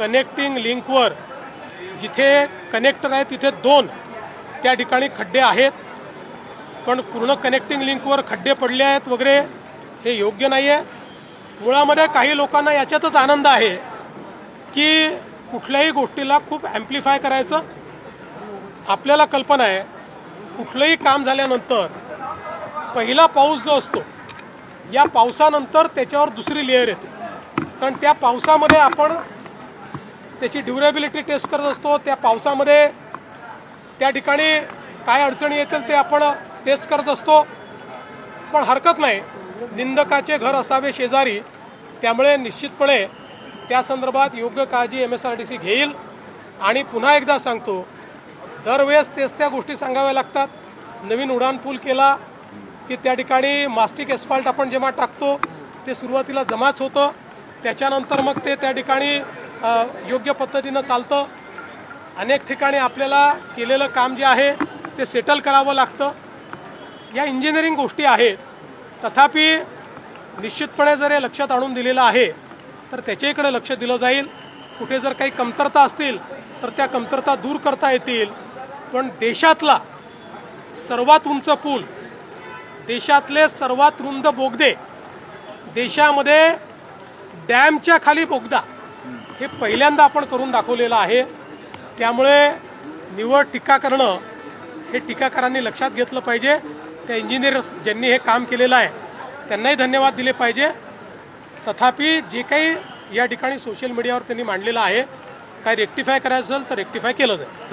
Connecting लिंकवर जिथे connector आहे तिथे 2 त्या ठिकाणी खड्डे आहेत, पण पूर्ण कनेक्टिंग लिंकवर खड्डे पडले आहेत वगैरे हे योग्य नाही आहे। मुळामध्ये काही लोकांना याच्यातच आनंद आहे की कुठल्याही गोष्टीला खूप ॲम्प्लिफाय करायचं। आपल्याला कल्पना आहे कुठलंही काम झाल्यानंतर पहिला पाऊस जो असतो या पावसानंतर त्याच्यावर दुसरी लेयर येते, कारण त्या पावसामध्ये आपण त्याची ड्युरेबिलिटी टेस्ट करत असतो। त्या पावसामध्ये त्या ठिकाणी काय अडचणी येतील ते आपण टेस्ट करत असतो। पण हरकत नाही, निंदकाचे घर असावे शेजारी, त्यामुळे निश्चितपणे त्या संदर्भात योग्य काळजी MSRDC घेईल। आणि पुन्हा एकदा सांगतो, दरवेळेस तेच त्या गोष्टी सांगाव्या लागतात। नवीन उडान पूल केला की त्या ठिकाणी मास्टिक एस्फाल्ट आपण जेव्हा टाकतो ते सुरुवातीला जमाच होतं, त्याच्यानंतर मग ते त्या ठिकाणी योग्य पद्धतीनं चालतं। अनेक ठिकाणी आपल्याला केलेलं काम जे आहे ते सेटल करावं लागतं। या इंजिनिअरिंग गोष्टी आहेत, तथापि निश्चितपणे जर हे लक्षात आणून दिलेलं आहे तर त्याच्याकडे लक्ष दिलं जाईल। कुठे जर काही कमतरता असतील तर त्या कमतरता दूर करता येतील। पण देशातला सर्वात उंच पूल, देशातले सर्वात रुंद बोगदे, देशामध्ये डॅमच्या खाली बोगदा हे पहिल्यांदा आपण करून दाखवलेलं आहे। त्यामुळे निवड टीका करणं हे टीकाकारांनी लक्षात घेतलं पाहिजे। त्या इंजिनियर्स ज्यांनी हे काम केलेलं आहे त्यांनाही धन्यवाद दिले पाहिजे। तथापि जे काही या ठिकाणी सोशल मीडियावर त्यांनी मांडलेलं आहे, काय रेक्टिफाय करायचं असेल तर रेक्टिफाय केलं जाईल।